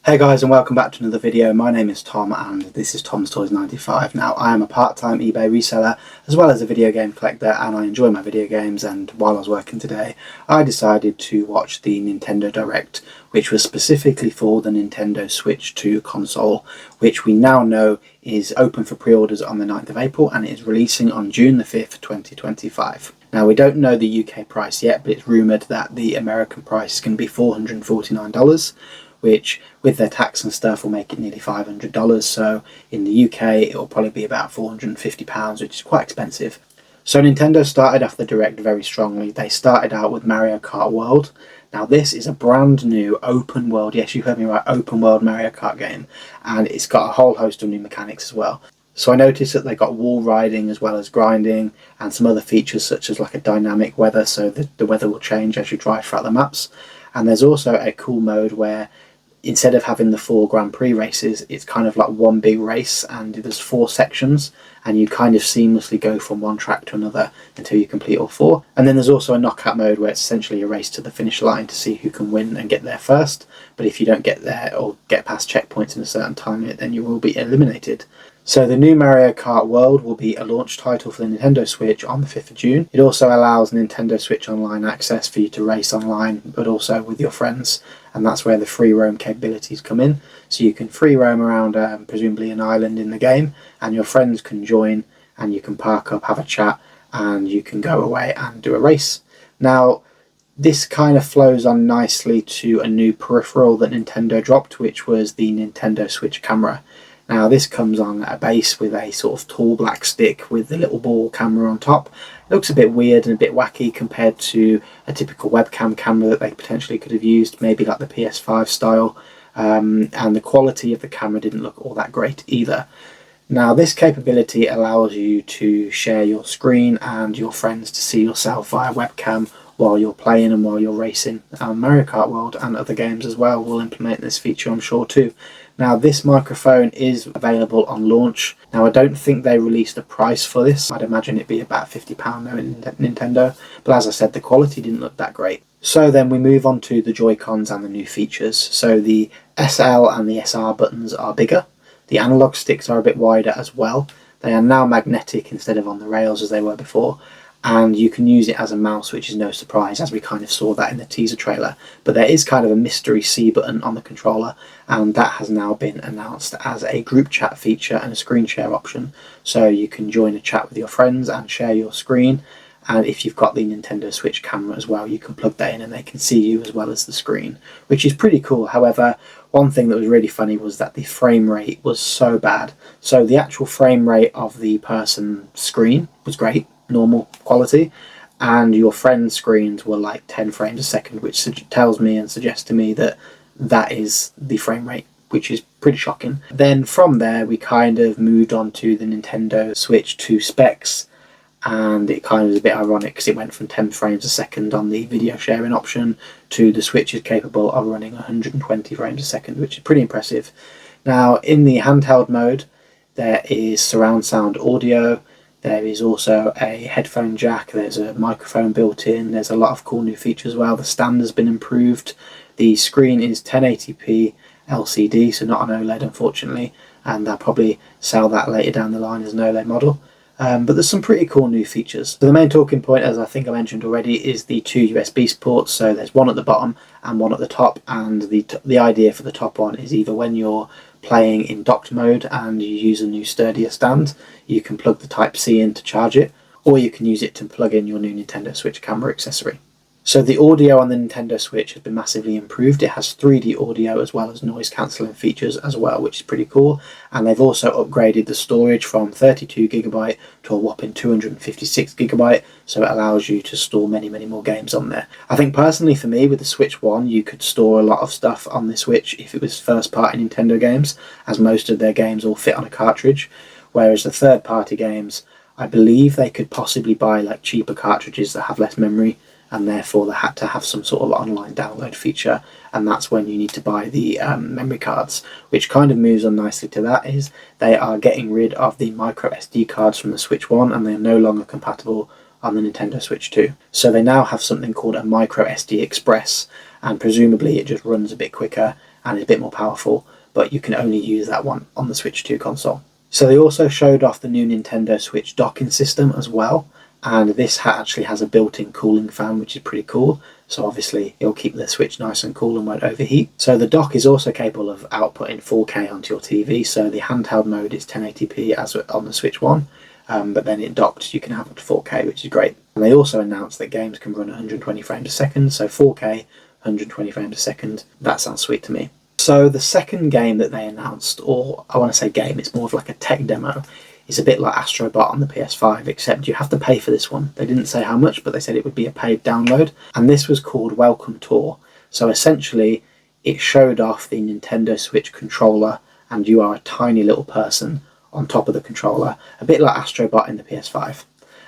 Hey guys, and welcome back to another video. My name is Tom and this is Tom's Toys 95. Now, I am a part-time eBay reseller as well as a video game collector, and I enjoy my video games, and while I was working today I decided to watch the Nintendo Direct, which was specifically for the Nintendo Switch 2 console, which we now know is open for pre-orders on the 9th of April and it is releasing on June the 5th, 2025. Now, we don't know the UK price yet, but it's rumoured that the American price is going to be $449, which with their tax and stuff will make it nearly $500. So in the UK it will probably be about £450, which is quite expensive. So Nintendo started off the Direct very strongly. They started out with Mario Kart World. Now this is a brand new open world, yes you heard me right, open world Mario Kart game, and it's got a whole host of new mechanics as well. So I noticed that they got wall riding as well as grinding and some other features such as like a dynamic weather, so the weather will change as you drive throughout the maps. And there's also a cool mode where instead of having the 4 Grand Prix races, it's kind of like one big race and there's 4 sections and you kind of seamlessly go from one track to another until you complete all 4. And then there's also a knockout mode where it's essentially a race to the finish line to see who can win and get there first. But if you don't get there or get past checkpoints in a certain time limit, then you will be eliminated. So the new Mario Kart World will be a launch title for the Nintendo Switch on the 5th of June. It also allows Nintendo Switch Online access for you to race online, but also with your friends, and that's where the free roam capabilities come in. So you can free roam around presumably an island in the game, and your friends can join, and you can park up, have a chat, and you can go away and do a race. Now, this kind of flows on nicely to a new peripheral that Nintendo dropped, which was the Nintendo Switch camera. Now this comes on a base with a sort of tall black stick with the little ball camera on top. It looks a bit weird and a bit wacky compared to a typical webcam camera that they potentially could have used, maybe like the PS5 style, and the quality of the camera didn't look all that great either. Now this capability allows you to share your screen and your friends to see yourself via webcam while you're playing and while you're racing. Mario Kart World and other games as well will implement this feature, I'm sure, too. Now this microphone is available on launch. Now I don't think they released a price for this. I'd imagine it'd be about £50 though in Nintendo, but as I said, the quality didn't look that great. So then we move on to the Joy-Cons and the new features. So the SL and the SR buttons are bigger. The analog sticks are a bit wider as well. They are now magnetic instead of on the rails as they were before. And you can use it as a mouse, which is no surprise, as we kind of saw that in the teaser trailer. But there is kind of a mystery C button on the controller, and that has now been announced as a group chat feature and a screen share option. So you can join a chat with your friends and share your screen, and if you've got the Nintendo Switch camera as well, you can plug that in and they can see you as well as the screen, which is pretty cool. However, one thing that was really funny was that the frame rate was so bad. So the actual frame rate of the person's screen was great, normal quality, and your friend's screens were like 10 frames a second, which tells me and suggests to me that that is the frame rate, which is pretty shocking. Then from there we kind of moved on to the Nintendo Switch 2 specs, and it kind of was a bit ironic because it went from 10 frames a second on the video sharing option to the Switch is capable of running 120 frames a second, which is pretty impressive. Now in the handheld mode there is surround sound audio. There is also a headphone jack, there's a microphone built in, there's a lot of cool new features as well. The stand has been improved, the screen is 1080p LCD, so not an OLED unfortunately, and they'll probably sell that later down the line as an OLED model. But there's some pretty cool new features. So the main talking point, as I think I mentioned already, is the 2 USB ports. So there's one at the bottom and one at the top, and the idea for the top one is either when you're playing in docked mode and you use a new sturdier stand, you can plug the Type-C in to charge it, or you can use it to plug in your new Nintendo Switch camera accessory. So the audio on the Nintendo Switch has been massively improved. It has 3D audio as well as noise cancelling features as well, which is pretty cool. And they've also upgraded the storage from 32GB to a whopping 256GB, so it allows you to store many more games on there. I think personally for me with the Switch 1 you could store a lot of stuff on the Switch if it was first party Nintendo games, as most of their games all fit on a cartridge, whereas the third party games, I believe they could possibly buy like cheaper cartridges that have less memory, and therefore they had to have some sort of online download feature, and that's when you need to buy the memory cards, which kind of moves on nicely to that, is they are getting rid of the micro SD cards from the Switch 1 and they are no longer compatible on the Nintendo Switch 2. So they now have something called a micro SD Express, and presumably it just runs a bit quicker and is a bit more powerful, but you can only use that one on the Switch 2 console. So they also showed off the new Nintendo Switch docking system as well, and this actually has a built-in cooling fan, which is pretty cool. So obviously it'll keep the Switch nice and cool and won't overheat. So the dock is also capable of outputting 4K onto your TV, so the handheld mode is 1080p as on the Switch 1, but then it docked you can have up to 4K, which is great. And they also announced that games can run 120 frames a second, so 4K, 120 frames a second. That sounds sweet to me. So the second game that they announced, or I want to say game, it's more of like a tech demo, is a bit like Astro Bot on the PS5, except you have to pay for this one. They didn't say how much, but they said it would be a paid download, and this was called Welcome Tour. So essentially, it showed off the Nintendo Switch controller, and you are a tiny little person on top of the controller, a bit like Astro Bot in the PS5.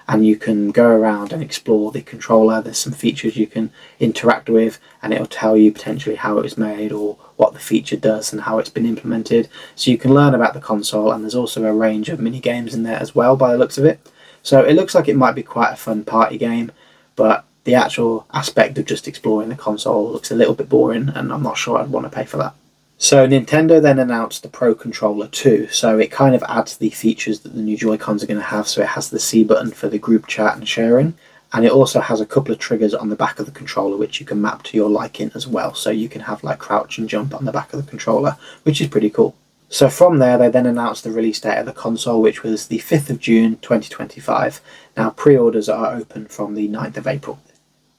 And you can go around and explore the controller. There's some features you can interact with, and it'll tell you potentially how it was made or what the feature does and how it's been implemented. So you can learn about the console, and there's also a range of mini games in there as well by the looks of it. So it looks like it might be quite a fun party game, but the actual aspect of just exploring the console looks a little bit boring, and I'm not sure I'd want to pay for that. So Nintendo then announced the Pro Controller 2, so it kind of adds the features that the new Joy-Cons are going to have. So it has the C button for the group chat and sharing, and it also has a couple of triggers on the back of the controller which you can map to your liking as well. So you can have like crouch and jump on the back of the controller, which is pretty cool. So from there, they then announced the release date of the console, which was the 5th of June 2025. Now pre-orders are open from the 9th of April.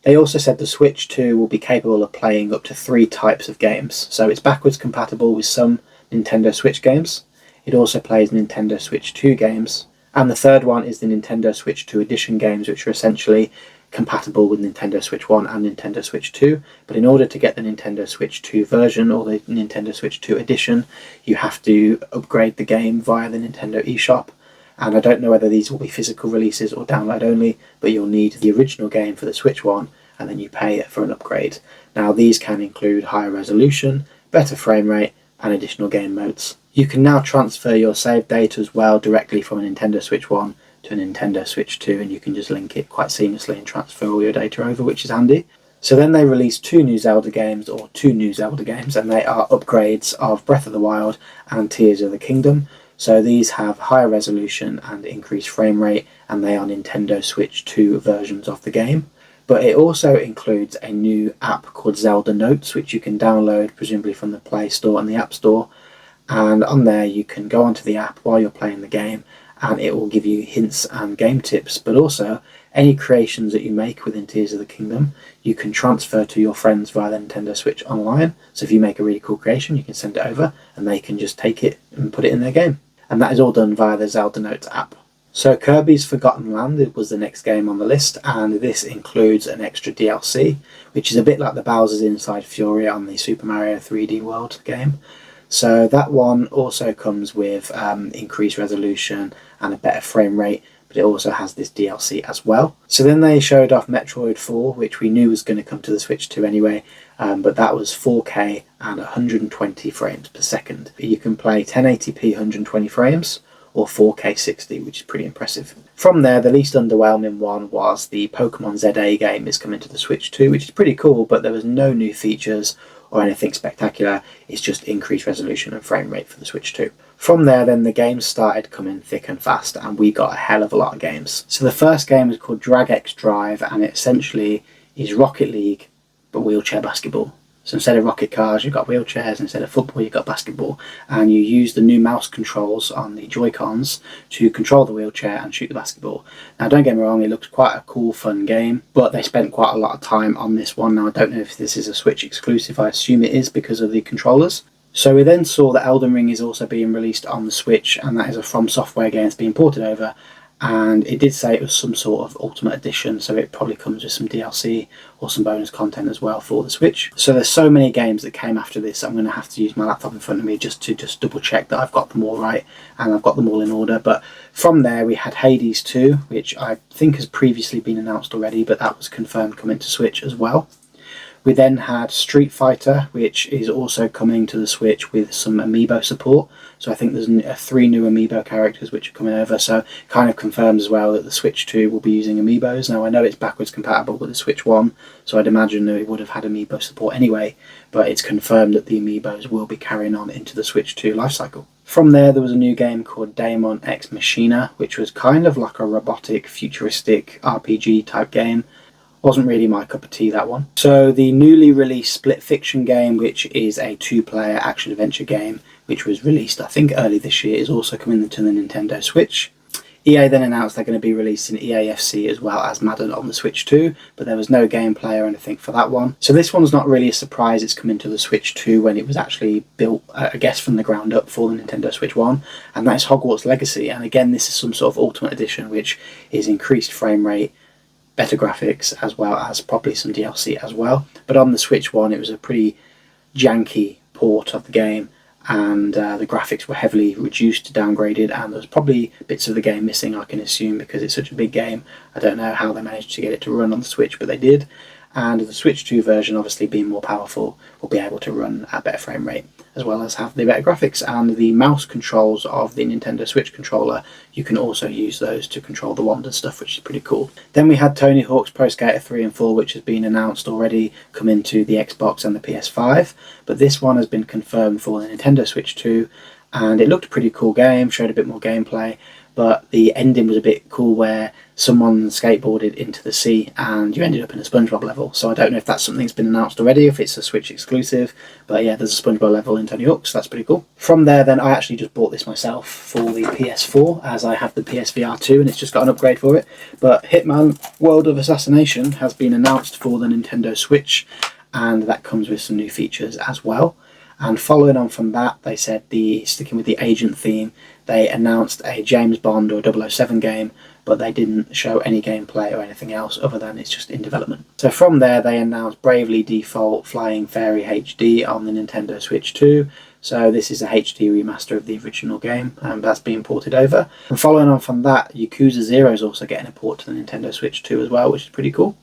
They also said the Switch 2 will be capable of playing up to 3 types of games. So it's backwards compatible with some Nintendo Switch games. It also plays Nintendo Switch 2 games. And the third one is the Nintendo Switch 2 Edition games, which are essentially compatible with Nintendo Switch 1 and Nintendo Switch 2. But in order to get the Nintendo Switch 2 version or the Nintendo Switch 2 Edition, you have to upgrade the game via the Nintendo eShop. And I don't know whether these will be physical releases or download only, but you'll need the original game for the Switch 1, and then you pay for an upgrade. Now these can include higher resolution, better frame rate, and additional game modes. You can now transfer your save data as well directly from a Nintendo Switch 1 to a Nintendo Switch 2, and you can just link it quite seamlessly and transfer all your data over, which is handy. So then they released two new Zelda games, and they are upgrades of Breath of the Wild and Tears of the Kingdom. So these have higher resolution and increased frame rate, and they are Nintendo Switch 2 versions of the game. But it also includes a new app called Zelda Notes, which you can download presumably from the Play Store and the App Store. And on there you can go onto the app while you're playing the game, and it will give you hints and game tips, but also any creations that you make within Tears of the Kingdom you can transfer to your friends via the Nintendo Switch Online. So if you make a really cool creation, you can send it over and they can just take it and put it in their game. And that is all done via the Zelda Notes app. So Kirby's Forgotten Land was the next game on the list, and this includes an extra DLC, which is a bit like the Bowser's Inside Fury on the Super Mario 3D World game. So that one also comes with increased resolution and a better frame rate, but it also has this DLC as well. So then they showed off Metroid 4, which we knew was going to come to the Switch 2 anyway, but that was 4K and 120 frames per second. You can play 1080p 120 frames or 4K 60, which is pretty impressive. From there, the least underwhelming one was the Pokemon ZA game is coming to the Switch 2, which is pretty cool, but there was no new features or anything spectacular. It's just increased resolution and frame rate for the Switch 2. From there then the games started coming thick and fast, and we got a hell of a lot of games. So the first game is called Drag X Drive, and it essentially is Rocket League but wheelchair basketball. So instead of rocket cars you've got wheelchairs, instead of football you've got basketball, and you use the new mouse controls on the Joy-Cons to control the wheelchair and shoot the basketball. Now don't get me wrong, it looks quite a cool fun game, but they spent quite a lot of time on this one. Now I don't know if this is a Switch exclusive, I assume it is because of the controllers. So we then saw that Elden Ring is also being released on the Switch, and that is a From Software game that's being ported over, and it did say it was some sort of Ultimate Edition, so it probably comes with some DLC or some bonus content as well for the Switch. So there's so many games that came after this, I'm going to have to use my laptop in front of me just to double check that I've got them all right and I've got them all in order. But from there we had Hades 2, which I think has previously been announced already, but that was confirmed coming to Switch as well. We then had Street Fighter, which is also coming to the Switch with some amiibo support. So I think there's 3 new amiibo characters which are coming over, so kind of confirms as well that the Switch 2 will be using amiibos. Now I know it's backwards compatible with the Switch 1, so I'd imagine that it would have had amiibo support anyway, but it's confirmed that the amiibos will be carrying on into the Switch 2 lifecycle. From there was a new game called Daemon X Machina, which was kind of like a robotic, futuristic RPG type game. Wasn't really my cup of tea, that one. So the newly released Split Fiction game, which is a 2-player action-adventure game, which was released I think early this year, is also coming to the Nintendo Switch. EA then announced they're going to be releasing EAFC as well as Madden on the Switch 2, but there was no gameplay or anything for that one. So this one's not really a surprise it's coming to the Switch 2 when it was actually built, I guess, from the ground up for the Nintendo Switch 1, and that's Hogwarts Legacy. And again, this is some sort of Ultimate Edition, which is increased frame rate, better graphics, as well as probably some DLC as well. But on the Switch 1 it was a pretty janky port of the game, and the graphics were heavily reduced, downgraded, and there was probably bits of the game missing, I can assume, because it's such a big game. I don't know how they managed to get it to run on the Switch, but they did. And the Switch 2 version, obviously being more powerful, will be able to run at better frame rate, as well as have the better graphics. And the mouse controls of the Nintendo Switch controller, you can also use those to control the wand and stuff, which is pretty cool. Then we had Tony Hawk's Pro Skater 3 and 4, which has been announced already, coming to the Xbox and the PS5, but this one has been confirmed for the Nintendo Switch 2, and it looked a pretty cool game, showed a bit more gameplay, but the ending was a bit cool where someone skateboarded into the sea and you ended up in a SpongeBob level. So I don't know if that's something that's been announced already, if it's a Switch exclusive, but yeah, there's a SpongeBob level in Tony Hawk, so that's pretty cool. From there then, I actually just bought this myself for the PS4, as I have the PSVR 2 and it's just got an upgrade for it. But Hitman World of Assassination has been announced for the Nintendo Switch, and that comes with some new features as well. And following on from that, they said, sticking with the agent theme, they announced a James Bond or 007 game, but they didn't show any gameplay or anything else other than it's just in development. So from there, they announced Bravely Default Flying Fairy HD on the Nintendo Switch 2. So this is a HD remaster of the original game, and that's being ported over. And following on from that, Yakuza 0 is also getting a port to the Nintendo Switch 2 as well, which is pretty cool.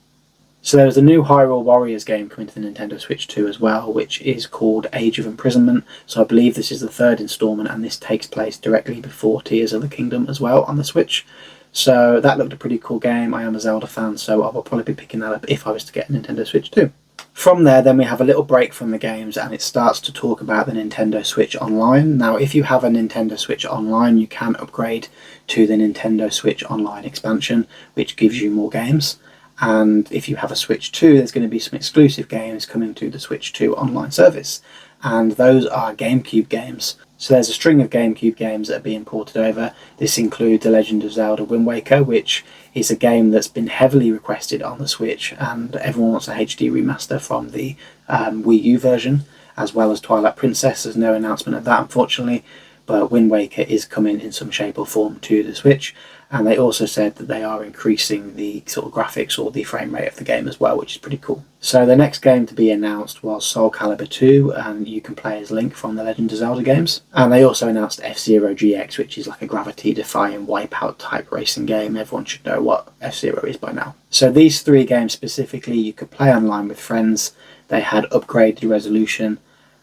So there was a new Hyrule Warriors game coming to the Nintendo Switch 2 as well, which is called Age of Imprisonment. So I believe this is the 3rd installment, and this takes place directly before Tears of the Kingdom as well on the Switch. So that looked a pretty cool game. I am a Zelda fan, so I will probably be picking that up if I was to get a Nintendo Switch 2. From there, then we have a little break from the games, and it starts to talk about the Nintendo Switch Online. Now, if you have a Nintendo Switch Online, you can upgrade to the Nintendo Switch Online expansion, which gives you more games. And if you have a Switch 2, there's going to be some exclusive games coming to the Switch 2 online service, and those are GameCube games. So there's a string of GameCube games that are being ported over. This includes The Legend of Zelda Wind Waker, which is a game that's been heavily requested on the Switch, and everyone wants a HD remaster from the Wii U version, as well as Twilight Princess. There's no announcement of that, unfortunately, but Wind Waker is coming in some shape or form to the Switch. And they also said that they are increasing the sort of graphics or the frame rate of the game as well, which is pretty cool. So the next game to be announced was Soul Calibur 2, and you can play as Link from the Legend of Zelda games. And they also announced F-Zero GX, which is like a gravity-defying Wipeout type racing game. Everyone should know what F-Zero is by now. So these 3 games specifically, you could play online with friends. They had upgraded resolution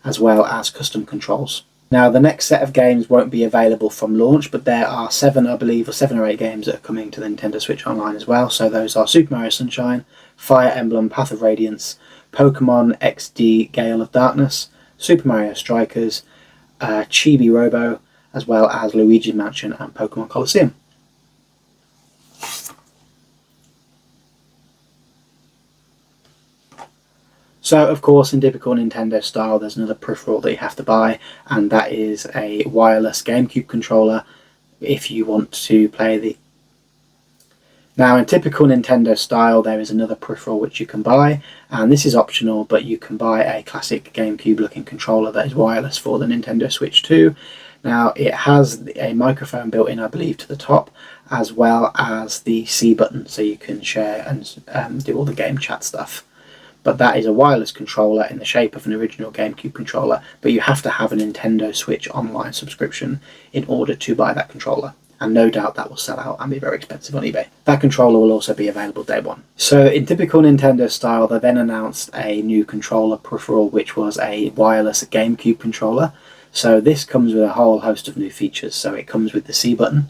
as well as custom controls. Now, the next set of games won't be available from launch, but there are 7, I believe, or 7 or 8 games that are coming to the Nintendo Switch Online as well. So those are Super Mario Sunshine, Fire Emblem Path of Radiance, Pokemon XD Gale of Darkness, Super Mario Strikers, Chibi Robo, as well as Luigi's Mansion and Pokemon Colosseum. So, of course, in typical Nintendo style, there's another peripheral that you have to buy, and that is a wireless GameCube controller if you want to play the... Now, in typical Nintendo style, there is another peripheral which you can buy, and this is optional, but you can buy a classic GameCube-looking controller that is wireless for the Nintendo Switch 2. Now, it has a microphone built in, I believe, to the top, as well as the C button, so you can share and do all the game chat stuff. But that is a wireless controller in the shape of an original GameCube controller, but you have to have a Nintendo Switch Online subscription in order to buy that controller. and no doubt that will sell out and be very expensive on eBay. That controller will also be available day one. So in typical Nintendo style, they then announced a new controller peripheral, which was a wireless GameCube controller. So this comes with a whole host of new features. So it comes with the C button,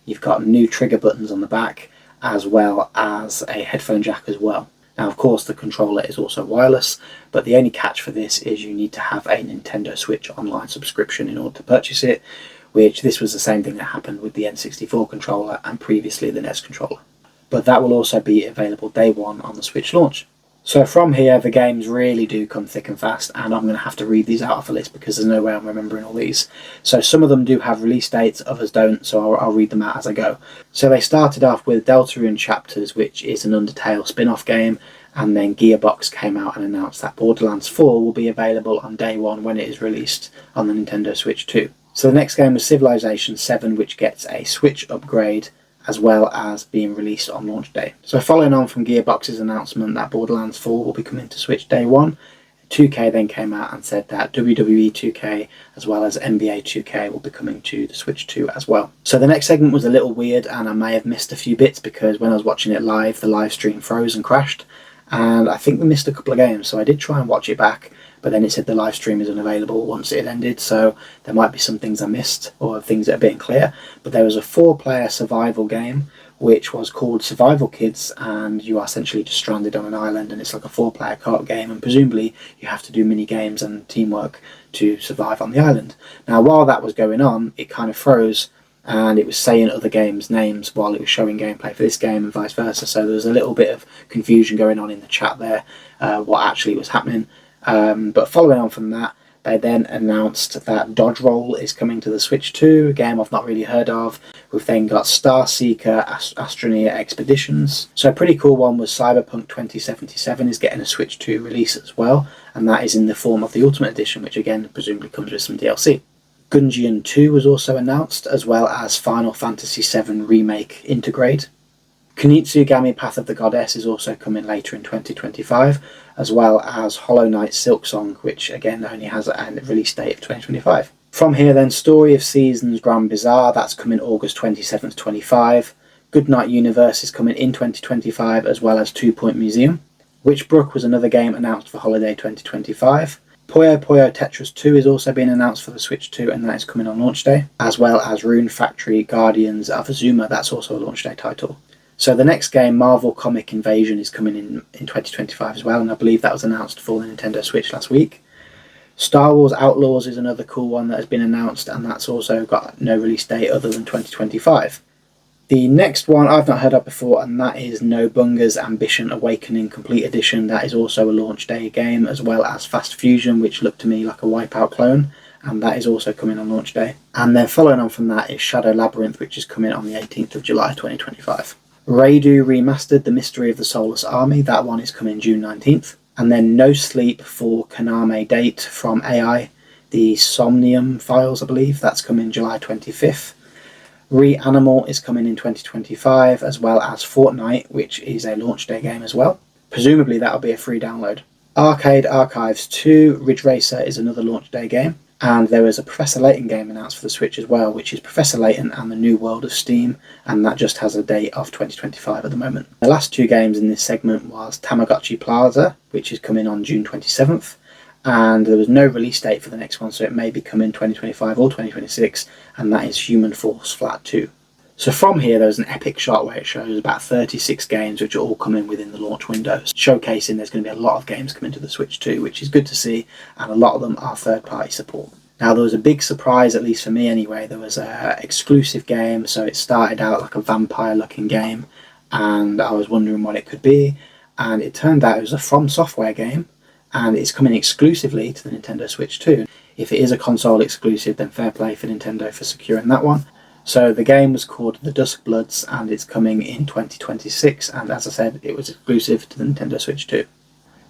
you've got new trigger buttons on the back, as well as a headphone jack as well. Now, of course, the controller is also wireless, but the only catch for this is you need to have a Nintendo Switch online subscription in order to purchase it, which this was the same thing that happened with the N64 controller and previously the NES controller. But that will also be available day one on the Switch launch. So from here, the games really do come thick and fast, and I'm going to have to read these out of a list because there's no way I'm remembering all these. So some of them do have release dates, others don't, so I'll read them out as I go. So they started off with Deltarune Chapters, which is an Undertale spin-off game, and then Gearbox came out and announced that Borderlands 4 will be available on day one when it is released on the Nintendo Switch 2. So the next game was Civilization 7, which gets a Switch upgrade, as well as being released on launch day. So following on from Gearbox's announcement that Borderlands 4 will be coming to Switch day one, 2K then came out and said that WWE 2K as well as NBA 2K will be coming to the Switch 2 as well. So the next segment was a little weird, and I may have missed a few bits because when I was watching it live, the live stream froze and crashed, and I think we missed a couple of games, so I did try and watch it back, but then it said the live stream is unavailable once it ended, so there might be some things I missed or things that are being clear. But there was a 4-player survival game which was called Survival Kids, and you are essentially just stranded on an island, and it's like a 4-player co-op game, and presumably you have to do mini games and teamwork to survive on the island. Now while that was going on, it kind of froze, and it was saying other games' names while it was showing gameplay for this game and vice versa, so there was a little bit of confusion going on in the chat there, what actually was happening. But following on from that, they then announced that Dodge Roll is coming to the Switch 2, a game I've not really heard of. We've then got Star Seeker Astroneer Expeditions. So a pretty cool one was Cyberpunk 2077 is getting a Switch 2 release as well, and that is in the form of the Ultimate Edition, which again presumably comes with some DLC. Gungeon 2 was also announced, as well as Final Fantasy VII Remake Intergrade. Kunitsugami Path of the Goddess is also coming later in 2025, as well as Hollow Knight Silksong, which again only has a release date of 2025. From here then, Story of Seasons Grand Bazaar, that's coming August 27th, 25. Goodnight Universe is coming in 2025, as well as 2 Point Museum. Witchbrook was another game announced for holiday 2025. Puyo Puyo Tetris 2 is also being announced for the Switch 2, and that is coming on launch day, as well as Rune Factory Guardians of Azuma, that's also a launch day title. So the next game, Marvel Comic Invasion, is coming in 2025 as well, and I believe that was announced for the Nintendo Switch last week. Star Wars Outlaws is another cool one that has been announced, and that's also got no release date other than 2025. The next one I've not heard of before, and that is Nobunga's Ambition Awakening Complete Edition. That is also a launch day game, as well as Fast Fusion, which looked to me like a Wipeout clone, and that is also coming on launch day. And then following on from that is Shadow Labyrinth, which is coming on the 18th of July 2025. Raidu Remastered, The Mystery of the Soulless Army, that one is coming June 19th. And then No Sleep for Kaname Date from AI, the Somnium Files, I believe, that's coming July 25th. Reanimal is coming in 2025, as well as Fortnite, which is a launch day game as well. Presumably that'll be a free download. Arcade Archives 2 Ridge Racer is another launch day game. And there was a Professor Layton game announced for the Switch as well, which is Professor Layton and the New World of Steam, and that just has a date of 2025 at the moment. The last 2 games in this segment was Tamagotchi Plaza, which is coming on June 27th, and there was no release date for the next one, so it may be coming 2025 or 2026, and that is Human Force Flat 2. So from here, there's an epic shot where it shows about 36 games which are all coming within the launch window, showcasing there's going to be a lot of games coming to the Switch 2, which is good to see, and a lot of them are third-party support. Now, there was a big surprise, at least for me anyway. There was an exclusive game, so it started out like a vampire-looking game, and I was wondering what it could be, and it turned out it was a From Software game, and it's coming exclusively to the Nintendo Switch 2. If it is a console exclusive, then fair play for Nintendo for securing that one. So the game was called The Dusk Bloods, and it's coming in 2026, and as I said, it was exclusive to the Nintendo Switch 2.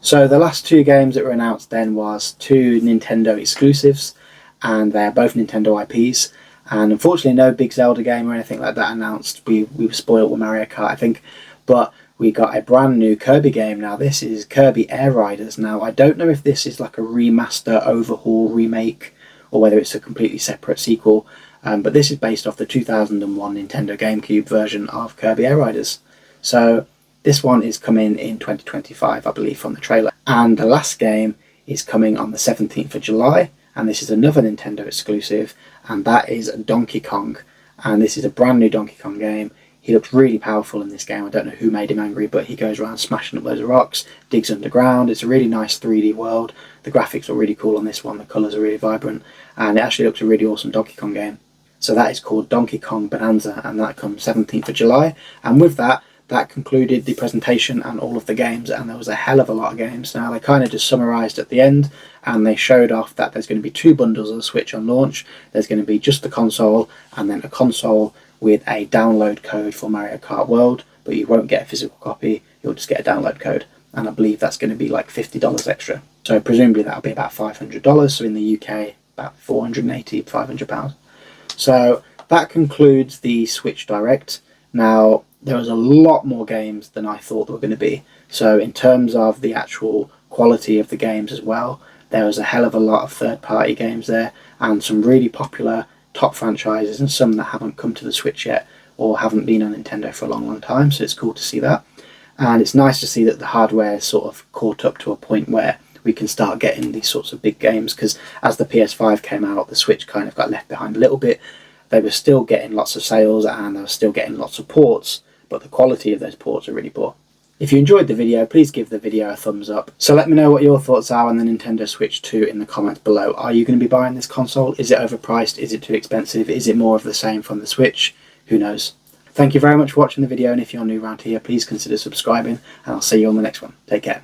So the last 2 games that were announced then was 2 Nintendo exclusives, and they're both Nintendo IPs, and unfortunately no big Zelda game or anything like that announced. We were spoiled with Mario Kart, I think, but we got a brand new Kirby game. Now this is Kirby Air Riders. Now I don't know if this is like a remaster, overhaul, remake, or whether it's a completely separate sequel. but this is based off the 2001 Nintendo GameCube version of Kirby Air Riders. So this one is coming in 2025, I believe, from the trailer. And the last game is coming on the 17th of July, and this is another Nintendo exclusive, and that is Donkey Kong. And this is a brand new Donkey Kong game. He looks really powerful in this game. I don't know who made him angry, but he goes around smashing up loads of rocks, digs underground. It's a really nice 3D world. The graphics are really cool on this one. The colours are really vibrant, and it actually looks a really awesome Donkey Kong game. So that is called Donkey Kong Bonanza, and that comes 17th of July. And with that, that concluded the presentation and all of the games, and there was a hell of a lot of games. Now, they kind of just summarised at the end, and they showed off that there's going to be 2 bundles of the Switch on launch. There's going to be just the console, and then a console with a download code for Mario Kart World, but you won't get a physical copy, you'll just get a download code, and I believe that's going to be like $50 extra. So presumably that'll be about $500, so in the UK, about £480, £500. So that concludes the Switch Direct. Now, there was a lot more games than I thought there were going to be. So in terms of the actual quality of the games as well, there was a hell of a lot of third-party games there, and some really popular top franchises, and some that haven't come to the Switch yet or haven't been on Nintendo for a long time, so it's cool to see that. And it's nice to see that the hardware is sort of caught up to a point where we can start getting these sorts of big games, because as the PS5 came out, the Switch kind of got left behind a little bit. They were still getting lots of sales and they were still getting lots of ports, but the quality of those ports are really poor. If you enjoyed the video, please give the video a thumbs up. So let me know what your thoughts are on the Nintendo Switch 2 in the comments below. Are you going to be buying this console? Is it overpriced? Is it too expensive? Is it more of the same from the Switch? Who knows? Thank you very much for watching the video, and if you're new around here, please consider subscribing, and I'll see you on the next one. Take care.